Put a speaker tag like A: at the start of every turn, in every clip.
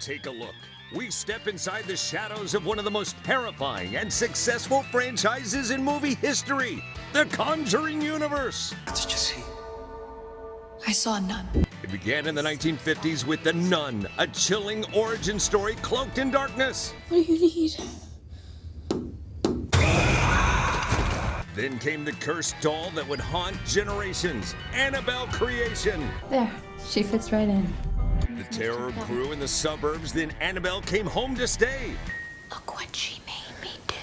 A: Take a look. We step inside the shadows of one of the most terrifying and successful franchises in movie history, the Conjuring universe.
B: What did you see?
C: I saw a nun.
A: It began in the 1950s with The Nun, a chilling origin story cloaked in darkness.
C: What do you need?
A: Then came the cursed doll that would haunt generations, Annabelle creation.
D: There, she fits right in.
A: The terror grew in the suburbs, then Annabelle came home to stay.
C: Look what she made me do.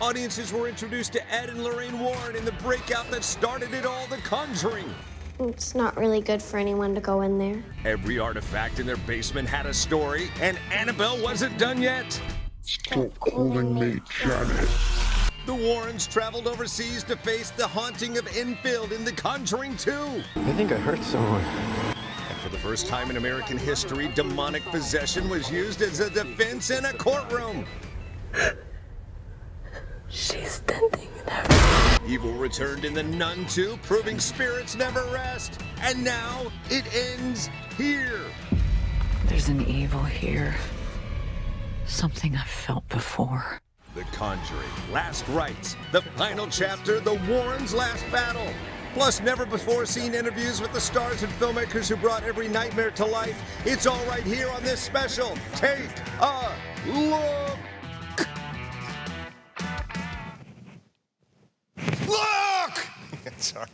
A: Audiences were introduced to Ed and Lorraine Warren in the breakout that started it all, The Conjuring.
E: It's not really good for anyone to go in there.
A: Every artifact in their basement had a story, and Annabelle wasn't done yet.
F: Stop calling me Janet.
A: The Warrens traveled overseas to face the haunting of Enfield in The Conjuring 2.
B: I think I hurt someone.
A: And for the first time in American history, demonic possession was used as a defense in a courtroom.
C: She's standing there.
A: Evil returned in The Nun 2, proving spirits never rest. And now it ends here.
G: There's an evil here. Something I've felt before.
A: The Conjuring, Last Rites, the final chapter, the Warrens' last battle. Plus, never-before-seen interviews with the stars and filmmakers who brought every nightmare to life. It's all right here on this special. Take a look. Look! Sorry.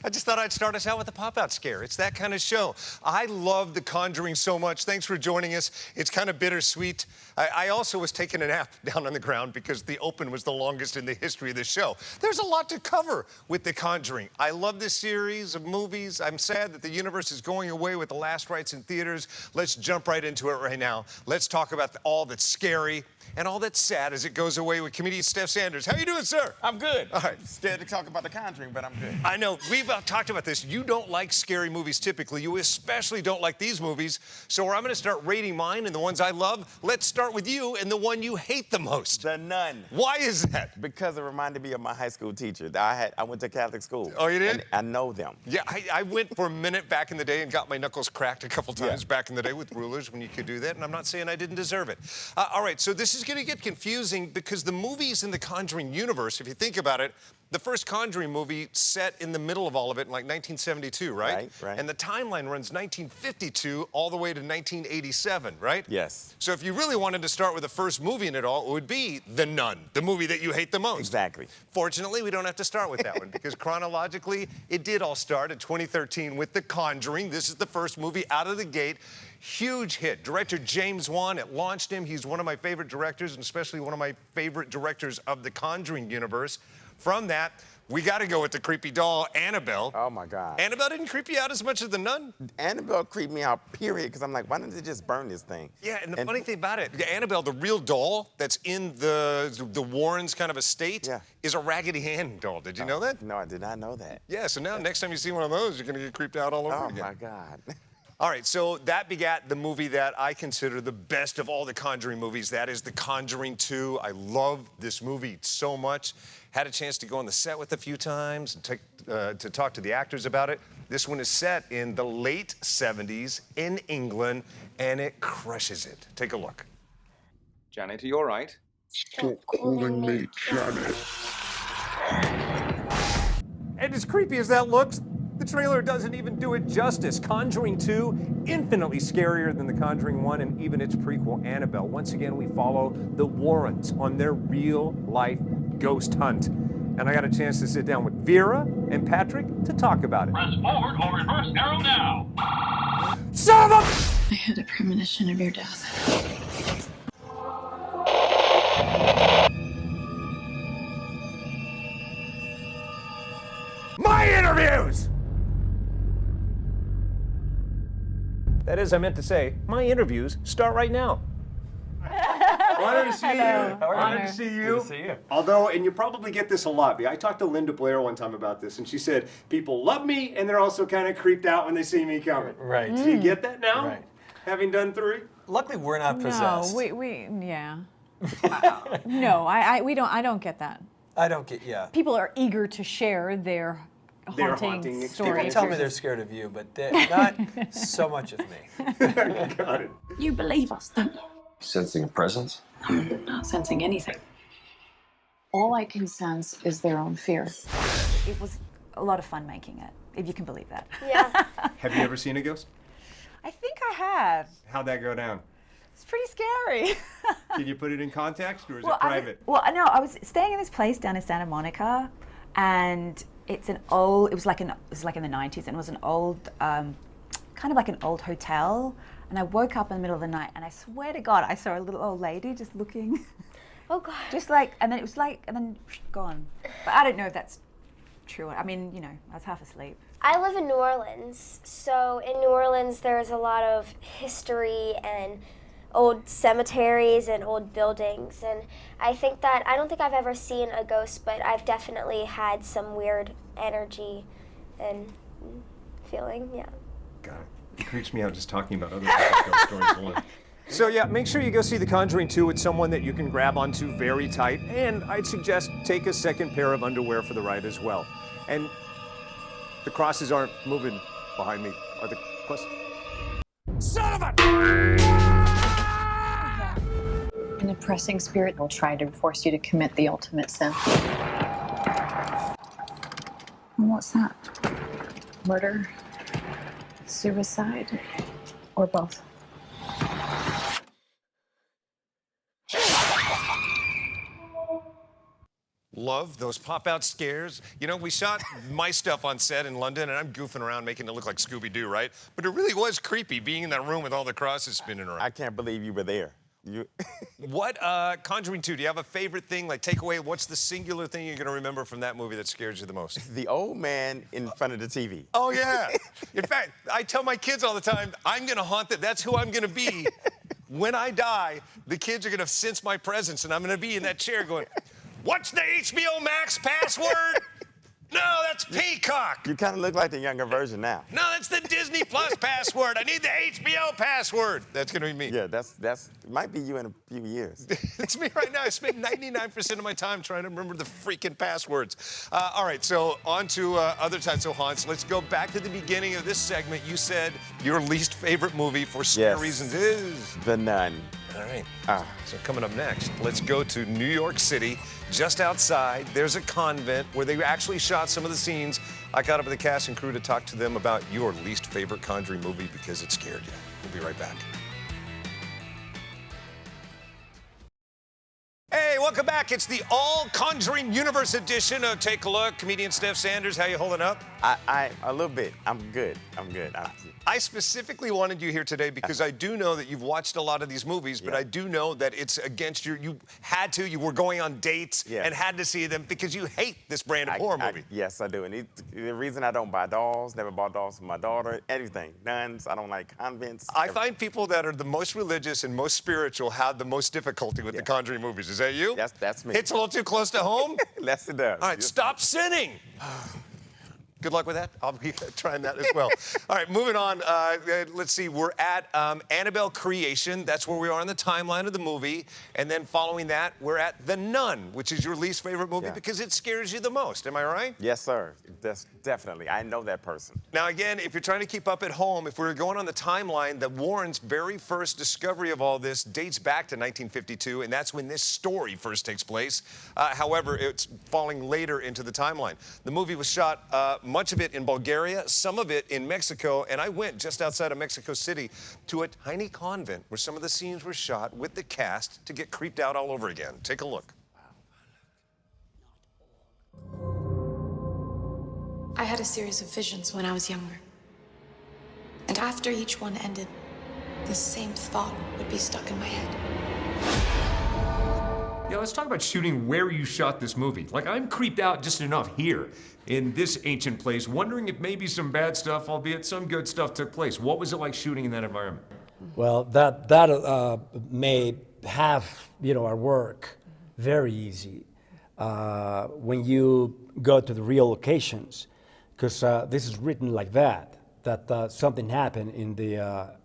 A: I just thought I'd start us out with a pop-out scare. It's that kind of show. I love The Conjuring so much. Thanks for joining us. It's kind of bittersweet. I also was taking a nap down on the ground because the open was the longest in the history of the show. There's a lot to cover with The Conjuring. I love this series of movies. I'm sad that the universe is going away with the last rites in theaters. Let's jump right into it right now. Let's talk about all that's scary and all that's sad as it goes away with comedian Steph Sanders. How you doing, sir?
H: I'm good.
A: All right.
H: Scared to talk about The Conjuring, but I'm good.
A: I know. We've talked about this. You don't like scary movies typically. You especially don't like these movies. So I'm going to start rating mine and the ones I love. Let's start with you and the one you hate the most.
H: The Nun.
A: Why is that?
H: Because it reminded me of my high school teacher. I went to Catholic school.
A: Oh, you did?
H: And I know them.
A: Yeah, I went for a minute back in the day and got my knuckles cracked a couple times back in the day with rulers when you could do that, and I'm not saying I didn't deserve it. All right, so this is going to get confusing because the movies in the Conjuring universe, if you think about it, the first Conjuring movie set in the middle of all of it in like 1972, right?
H: Right.
A: And the timeline runs 1952 all the way to 1987, right?
H: Yes.
A: So if you really wanted to start with the first movie in it all, it would be The Nun, the movie that you hate the most.
H: Exactly.
A: Fortunately, we don't have to start with that one because chronologically, it did all start in 2013 with The Conjuring. This is the first movie out of the gate. Huge hit. Director James Wan, it launched him. He's one of my favorite directors, and especially one of my favorite directors of the Conjuring universe. From that, we got to go with the creepy doll, Annabelle.
H: Oh, my God.
A: Annabelle didn't creep you out as much as the Nun?
H: Annabelle creeped me out, period, because I'm like, why didn't they just burn this thing?
A: Yeah, and the funny thing about it, Annabelle, the real doll that's in the Warrens kind of estate, is a Raggedy Ann doll. Did you know that?
H: No, I did not know that.
A: Yeah, so now next time you see one of those, you're going to get creeped out all over again.
H: Oh, my God.
A: All right, so that begat the movie that I consider the best of all the Conjuring movies. That is The Conjuring 2. I love this movie so much. Had a chance to go on the set with it a few times and to talk to the actors about it. This one is set in the late 70s in England, and it crushes it. Take a look.
I: Janet, to your right.
F: Stop calling me Janet.
J: And as creepy as that looks, the trailer doesn't even do it justice. Conjuring 2, infinitely scarier than The Conjuring 1 and even its prequel, Annabelle. Once again, we follow the Warrens on their real-life ghost hunt. And I got a chance to sit down with Vera and Patrick to talk about it.
K: Press forward or reverse arrow now.
J: Son of a...
C: I had a premonition of your death.
J: My interviews! That is, I meant to say, my interviews start right now. Honored to see you. Honored to see you.
H: Good to see you.
J: Although, and you probably get this a lot, but I talked to Linda Blair one time about this, and she said, people love me, and they're also kind of creeped out when they see me coming.
L: Right.
J: Do you get that now?
L: Right.
J: Having done 3?
L: Luckily, we're not possessed.
D: No, yeah. No, we don't. I don't get that.
L: I don't get, yeah.
D: People are eager to share their haunting story.
L: People tell me they're scared of you, but they're not so much of me.
J: Got it.
C: You believe us, don't you?
B: Sensing a presence?
C: I'm not sensing anything.
G: All I can sense is their own fear.
D: It was a lot of fun making it, if you can believe that.
E: Yeah.
J: Have you ever seen a ghost?
D: I think I have.
J: How'd that go down?
D: It's pretty scary.
J: Can you put it in context, or is
D: Well,
J: it private?
D: I was staying in this place down in Santa Monica, and it was like in the 90s, and it was an old, kind of like an old hotel. And I woke up in the middle of the night, and I swear to God, I saw a little old lady just looking.
E: Oh God.
D: Just like, and then it was like, and then gone. But I don't know if that's true. I mean, you know, I was half asleep.
E: I live in New Orleans, so in New Orleans there's a lot of history and old cemeteries and old buildings, and I don't think I've ever seen a ghost, but I've definitely had some weird energy and feeling, yeah.
J: God, it creeps me out just talking about other people's ghost stories alone. So yeah, make sure you go see The Conjuring 2 with someone that you can grab onto very tight, and I'd suggest take a second pair of underwear for the ride as well. And the crosses aren't moving behind me, are the crosses? Son of a...
G: An oppressing spirit will try to force you to commit the ultimate sin.
C: And what's that?
G: Murder, suicide, or both.
A: Love those pop-out scares. You know, we shot my stuff on set in London, and I'm goofing around making it look like Scooby-Doo, right? But it really was creepy being in that room with all the crosses spinning around.
H: I can't believe you were there.
A: What, Conjuring 2, do you have a favorite thing, like takeaway? What's the singular thing you're gonna remember from that movie that scares you the most?
H: The old man in front of the TV.
A: Oh, yeah. In fact, I tell my kids all the time, I'm gonna haunt that. That's who I'm gonna be. When I die, the kids are gonna sense my presence, and I'm gonna be in that chair going, what's the HBO Max password? No, that's Peacock.
H: You kind of look like the younger version now.
A: No, that's the Disney Plus password. I need the HBO password. That's gonna be me.
H: Yeah, that's might be you in a few years.
A: It's me right now. I spend 99% of my time trying to remember the freaking passwords. All right, so on to other types of haunts. Let's go back to the beginning of this segment. You said your least favorite movie for scare reasons is?
H: The Nun.
A: All right. So coming up next, let's go to New York City. Just outside, there's a convent where they actually shot some of the scenes. I got up with the cast and crew to talk to them about your least favorite Conjuring movie because it scared you. We'll be right back. Hey, welcome back. It's the All Conjuring Universe edition of Take a Look. Comedian Steph Sanders, how you holding up?
H: A little bit. I'm good.
A: I specifically wanted you here today because I do know that you've watched a lot of these movies, but I do know that it's against you you were going on dates and had to see them because you hate this brand of horror movie.
H: Yes, I do. And the reason I don't buy dolls, never bought dolls for my daughter, anything. Nuns, I don't like convents.
A: I find people that are the most religious and most spiritual have the most difficulty with the Conjuring movies. Is that you?
H: That's me.
A: Hits a little too close to home?
H: Yes, it does.
A: All right, stop sinning. Good luck with that. I'll be trying that as well. All right, moving on. Let's see. We're at Annabelle Creation. That's where we are in the timeline of the movie. And then following that, we're at The Nun, which is your least favorite movie because it scares you the most. Am I right?
H: Yes, sir. That's definitely. I know that person.
A: Now, again, if you're trying to keep up at home, if we're going on the timeline, the Warrens' very first discovery of all this dates back to 1952, and that's when this story first takes place. However, it's falling later into the timeline. The movie was shot much of it in Bulgaria, some of it in Mexico, and I went just outside of Mexico City to a tiny convent where some of the scenes were shot with the cast to get creeped out all over again. Take a look.
C: I had a series of visions when I was younger. And after each one ended, the same thought would be stuck in my head.
J: Yeah, let's talk about shooting where you shot this movie. Like, I'm creeped out just enough here in this ancient place, wondering if maybe some bad stuff, albeit some good stuff, took place. What was it like shooting in that environment?
M: Well, that made half, our work very easy when you go to the real locations, because this is written like that something happened in the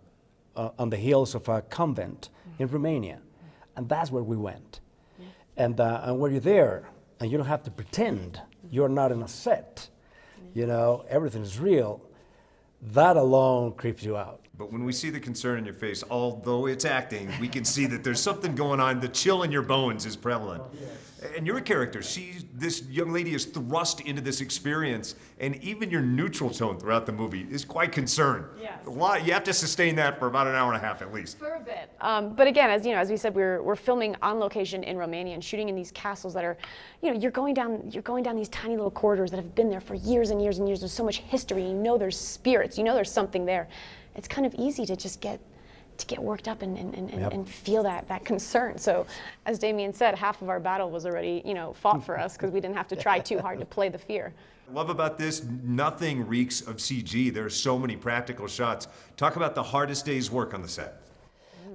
M: on the hills of a convent in Romania, and that's where we went. And when you're there, and you don't have to pretend you're not in a set, you know, everything's real. That alone creeps you out.
J: But when we see the concern in your face, although it's acting, we can see that there's something going on. The chill in your bones is prevalent. And your character, this young lady is thrust into this experience, and even your neutral tone throughout the movie is quite concerned.
N: Yes.
J: You have to sustain that for about an hour and a half at least.
N: For a bit. But again, as you know, as we said, we're filming on location in Romania and shooting in these castles that are, you know, you're going down these tiny little corridors that have been there for years and years and years. There's so much history. You know there's spirits. You know there's something there. It's kind of easy to just get worked up and feel that concern. So, as Damien said, half of our battle was already, you know, fought for us because we didn't have to try too hard to play the fear.
J: What I love about this, nothing reeks of CG. There are so many practical shots. Talk about the hardest day's work on the set.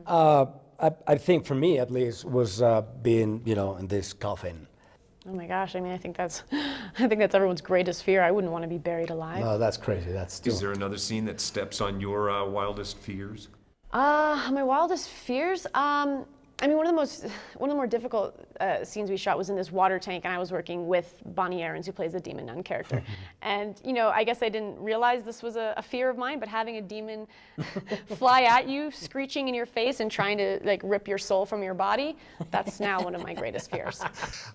M: I think for me, at least, was being, you know, in this coffin.
N: Oh my gosh! I mean, I think that's everyone's greatest fear. I wouldn't want to be buried alive.
M: No, that's crazy.
J: Is there another scene that steps on your wildest fears?
N: My wildest fears? I mean, one of the more difficult scenes we shot was in this water tank, and I was working with Bonnie Aarons, who plays the demon nun character. And, you know, I guess I didn't realize this was a fear of mine, but having a demon fly at you, screeching in your face and trying to, like, rip your soul from your body, that's now one of my greatest fears.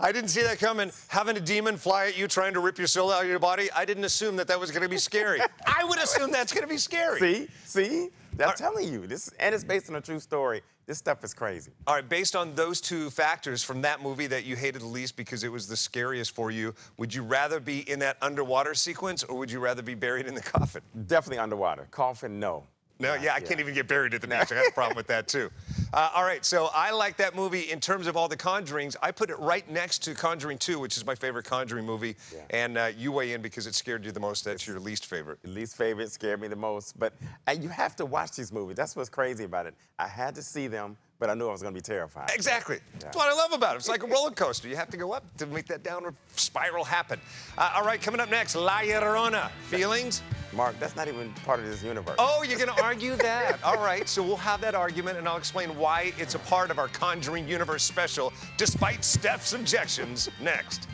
A: I didn't see that coming. Having a demon fly at you trying to rip your soul out of your body, I didn't assume that was going to be scary. I would assume that's going to be scary.
H: See? I'm telling you, and it's based on a true story. This stuff is crazy.
A: All right, based on those two factors from that movie that you hated the least because it was the scariest for you, would you rather be in that underwater sequence or would you rather be buried in the coffin?
H: Definitely underwater. Coffin, no.
A: No, yeah, I can't even get buried at the beach. I have a problem with that, too. All right, so I like that movie in terms of all the Conjurings. I put it right next to Conjuring 2, which is my favorite Conjuring movie. Yeah. And you weigh in because it scared you the most. That's your least favorite.
H: Least favorite scared me the most. But you have to watch these movies. That's what's crazy about it. I had to see them, but I knew I was going to be terrified.
A: Exactly. Yeah. That's what I love about it. It's like a roller coaster. You have to go up to make that downward spiral happen. All right, coming up next, La Llorona. Feelings?
H: Mark, that's not even part of this universe.
A: Oh, you're going to argue that? All right, so we'll have that argument, and I'll explain why it's a part of our Conjuring Universe special, despite Steph's objections, next.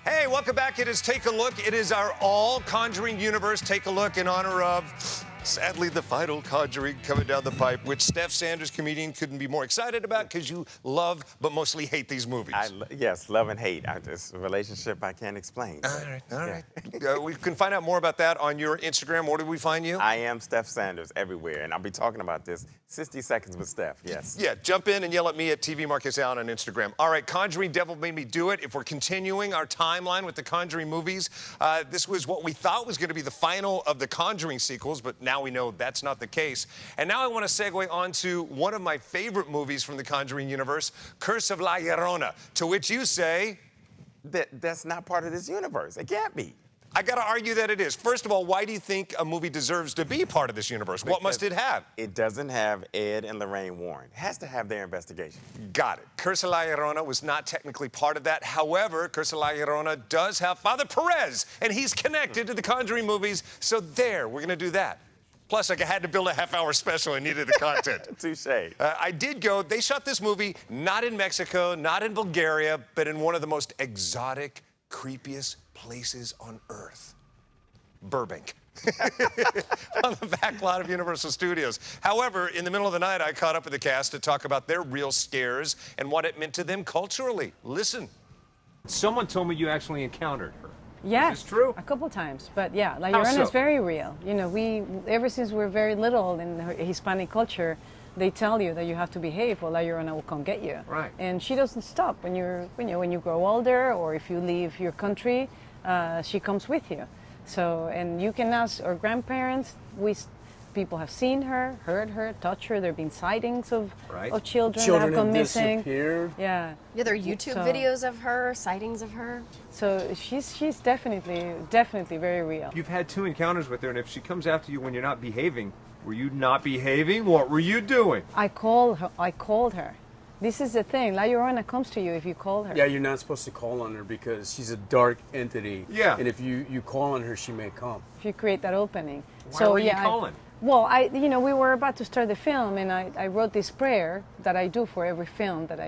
A: Hey, welcome back. It is Take a Look. It is our all Conjuring Universe Take a Look in honor of, sadly, the final Conjuring coming down the pipe, which Steph Sanders, comedian, couldn't be more excited about because you love but mostly hate these movies.
H: Yes, love and hate. It's a relationship I can't explain.
A: All right. We can find out more about that on your Instagram. Where do we find you?
H: I am Steph Sanders everywhere, and I'll be talking about this 60 Seconds with Steph, yes.
A: Yeah, jump in and yell at me at TV Marcus Allen on Instagram. All right, Conjuring Devil Made Me Do It. If we're continuing our timeline with the Conjuring movies, this was what we thought was going to be the final of the Conjuring sequels, but now we know that's not the case. And now I want to segue on to one of my favorite movies from the Conjuring universe, Curse of La Llorona, to which you say...
H: That's not part of this universe. It can't be.
A: I got to argue that it is. First of all, why do you think a movie deserves to be part of this universe? What must it have?
H: It doesn't have Ed and Lorraine Warren. It has to have their investigation.
A: Got it. Curse of La Llorona was not technically part of that. However, Curse of La Llorona does have Father Perez, and he's connected to the Conjuring movies. So there, we're going to do that. Plus, I had to build a half-hour special. I needed the content.
H: Touché.
A: I did go. They shot this movie not in Mexico, not in Bulgaria, but in one of the most exotic, creepiest places on Earth. Burbank. On the back lot of Universal Studios. However, in the middle of the night, I caught up with the cast to talk about their real scares and what it meant to them culturally. Listen.
J: Someone told me you actually encountered her.
O: Yes,
J: is this true?
O: A couple times, but yeah, La Llorona is very real. You know, ever since we're very little in Hispanic culture, they tell you that you have to behave or La Llorona will come get you.
J: Right.
O: And she doesn't stop when you grow older or if you leave your country, she comes with you. So, and you can ask our grandparents. People have seen her, heard her, touched her. There have been sightings of children that have gone missing.
J: Disappeared.
O: Yeah.
P: Yeah, there are YouTube videos of her, sightings of her.
O: So she's definitely very real.
J: You've had 2 encounters with her, and if she comes after you when you're not behaving, were you not behaving? What were you doing?
O: I called her. This is the thing. La Llorona comes to you if you call her.
L: Yeah, you're not supposed to call on her because she's a dark entity.
J: Yeah.
L: And if you call on her, she may come.
O: If you create that opening.
J: Why were you calling?
O: Well, we were about to start the film, and I wrote this prayer that I do for every film that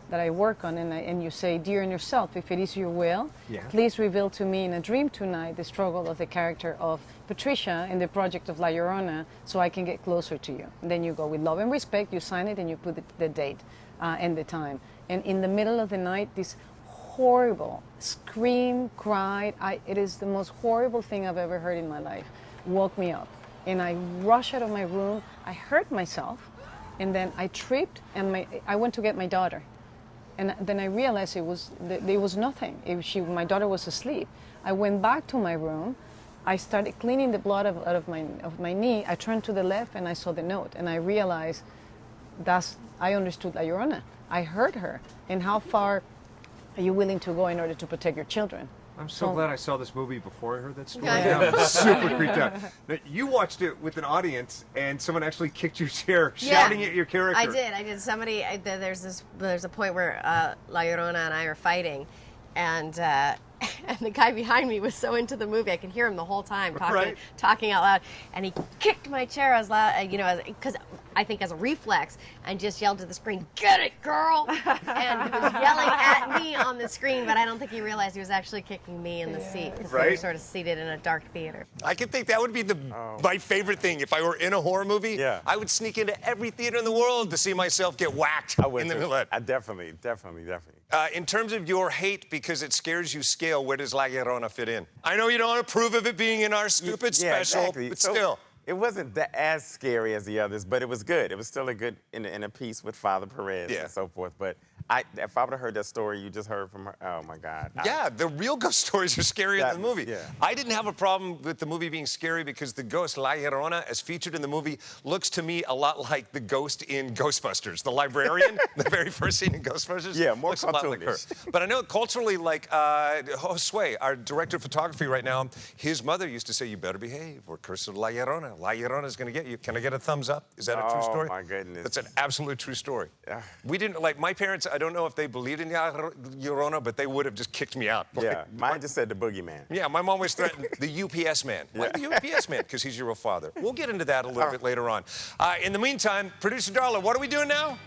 O: that I work on, and you say, dear in yourself, if it is your will,
J: Yeah.
O: please reveal to me in a dream tonight the struggle of the character of Patricia in the project of La Llorona, so I can get closer to you. And then you go with love and respect, you sign it, and you put the date and the time. And in the middle of the night, this horrible scream, cried, it is the most horrible thing I've ever heard in my life, woke me up. And I rushed out of my room, I hurt myself, and then I tripped, and I went to get my daughter. And then I realized there was nothing. My daughter was asleep. I went back to my room. I started cleaning the blood out of my knee. I turned to the left and I saw the note. And I realized I understood La Llorona. I heard her. And how far are you willing to go in order to protect your children?
J: I'm so glad I saw this movie before I heard that story.
P: Yeah.
J: I'm super creeped out. Now, you watched it with an audience, and someone actually kicked your chair, shouting at your character.
P: I did. Somebody, there's a point where La Llorona and I are fighting, and and the guy behind me was so into the movie, I could hear him the whole time talking out loud, and he kicked my chair as loud, because I think as a reflex, and just yelled to the screen, "Get it, girl!" And he was yelling at me on the screen, but I don't think he realized he was actually kicking me in the seat. Because we were sort of seated in a dark theater.
A: I can think that would be my favorite thing. If I were in a horror movie, I would sneak into every theater in the world to see myself get whacked in the middle of it.
H: I definitely.
A: In terms of your hate because it scares you scale, where does La Llorona fit in? I know you don't approve of it being in our stupid special,
H: exactly.
A: but
H: So,
A: still.
H: It wasn't as scary as the others, but it was good. It was still a good in a piece with Father Perez and so forth. But if I would have heard that story you just heard from her, oh my God.
A: Yeah, the real ghost stories are scarier than the movie.
H: Yeah.
A: I didn't have a problem with the movie being scary because the ghost, La Llorona, as featured in the movie, looks to me a lot like the ghost in Ghostbusters. The librarian, the very first scene in Ghostbusters.
H: Yeah, more
A: looks a lot like her.
H: cartoonish.
A: But I know culturally, like Josue, our director of photography right now, his mother used to say, "You better behave. We're cursed with La Llorona. La Llorona's going to get you." Can I get a thumbs up? Is that a true story?
H: Oh my goodness.
A: That's an absolute true story. We didn't, like, my parents, I don't know if they believed in La Llorona, but they would have just kicked me out.
H: Yeah, mine just said the boogeyman.
A: Yeah, my mom always threatened the UPS man. Why the UPS man? Because he's your real father. We'll get into that a little bit later on. In the meantime, producer Darla, what are we doing now?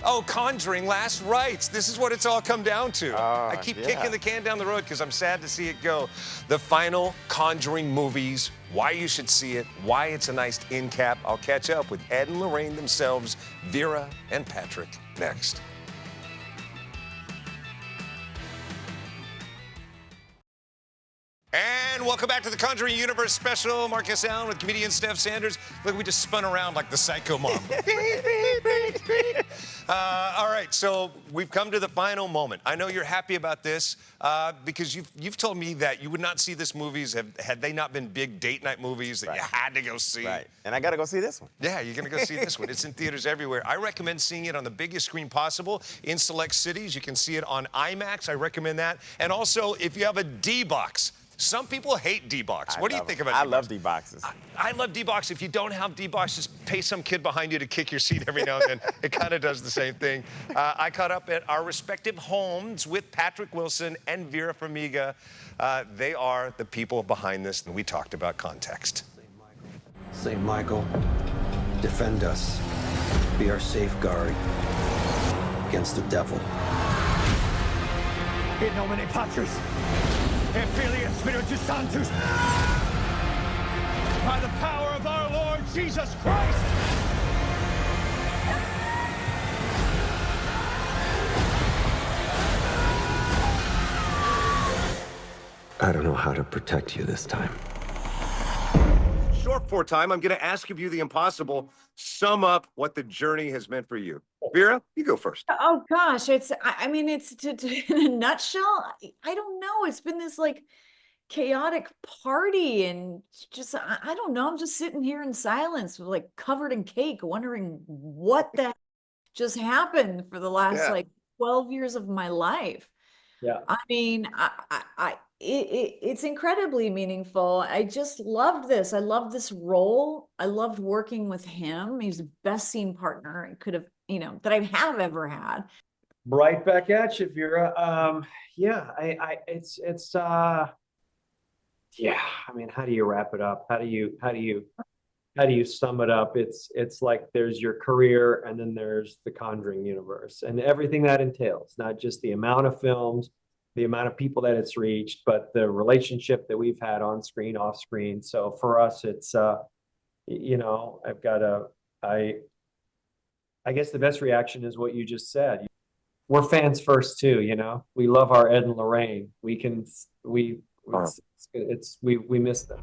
A: Oh, Conjuring, Last Rites. This is what it's all come down to. I keep kicking the can down the road because I'm sad to see it go. The final Conjuring movies, why you should see it, why it's a nice end cap. I'll catch up with Ed and Lorraine themselves, Vera and Patrick, next. And welcome back to the Conjuring Universe special. Marcus Allen with comedian Steph Sanders. Look, we just spun around like the Psycho Mom. All right, so we've come to the final moment. I know you're happy about this because you've told me that you would not see this movies had they not been big date night movies that you had to go see.
H: Right, and I got to go see this one.
A: Yeah, you're going to go see this one. It's in theaters everywhere. I recommend seeing it on the biggest screen possible in select cities. You can see it on IMAX. I recommend that. And also, if you have a D-Box. Some people hate D-Box. What do you think about D-Box?
H: I love D-Boxes.
A: I love D-Box. If you don't have D-Box, just pay some kid behind you to kick your seat every now and then. It kind of does the same thing. I caught up at our respective homes with Patrick Wilson and Vera Farmiga. They are the people behind this, and we talked about context.
B: Saint Michael, defend us. Be our safeguard against the devil.
K: In nomine Patris, et Filii et Spiritus Sanctus, by the power of our Lord Jesus Christ.
B: I don't know how to protect you this time.
A: Short for time, I'm going to ask of you the impossible. Sum up what the journey has meant for you. Vera, you go first.
D: Oh gosh, I mean, it's in a nutshell, I don't know. It's been this like chaotic party and just, I don't know. I'm just sitting here in silence, like covered in cake, wondering what that just happened for the last like 12 years of my life.
M: Yeah.
D: I mean, it's incredibly meaningful. I just loved this. I loved this role. I loved working with him. He's the best scene partner I could have, that I have ever had.
L: Right back at you, Vera. Yeah, yeah. I mean, how do you wrap it up? How do you how do you sum it up? It's like there's your career and then there's the Conjuring universe and everything that entails, not just the amount of films, the amount of people that it's reached, but the relationship that we've had on screen, off screen. So for us, it's, you know, I guess the best reaction is what you just said. We're fans first too, you know. We love our Ed and Lorraine. We miss them.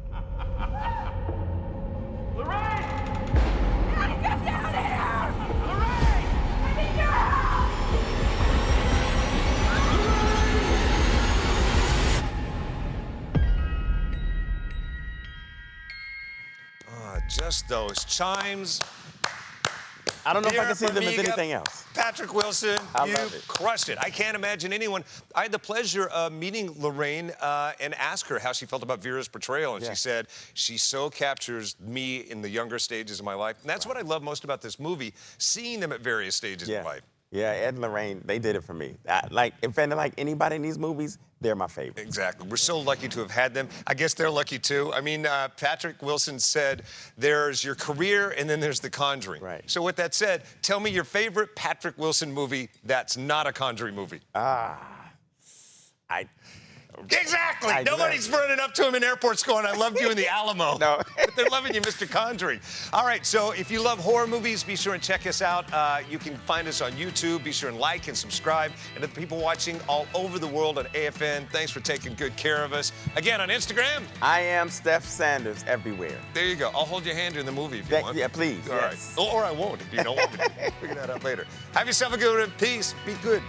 A: Just those chimes.
H: I don't know if I can see them as
A: Amiga,
H: anything else.
A: Patrick Wilson,
H: I
A: you
H: love it.
A: crushed it. I can't imagine anyone. I had the pleasure of meeting Lorraine and ask her how she felt about Vera's portrayal, and she said, she so captures me in the younger stages of my life. And that's what I love most about this movie, seeing them at various stages of life.
H: Yeah, Ed and Lorraine, they did it for me. If anybody in these movies, they're my favorite.
A: Exactly. We're so lucky to have had them. I guess they're lucky too. I mean, Patrick Wilson said there's your career and then there's The Conjuring.
H: Right.
A: So with that said, tell me your favorite Patrick Wilson movie that's not a Conjuring movie. Exactly. Nobody's running up to him in airports going, I loved you in the Alamo.
H: No.
A: But they're loving you, Mr. Conjuring. All right, so if you love horror movies, be sure and check us out. You can find us on YouTube. Be sure and like and subscribe. And to the people watching all over the world on AFN, thanks for taking good care of us. Again, on Instagram.
H: I am Steph Sanders everywhere.
A: There you go. I'll hold your hand in the movie if you want.
H: Yeah, please.
A: All right. Or I won't if you don't want me to. Figure that out later. Have yourself a good one. Peace. Be good.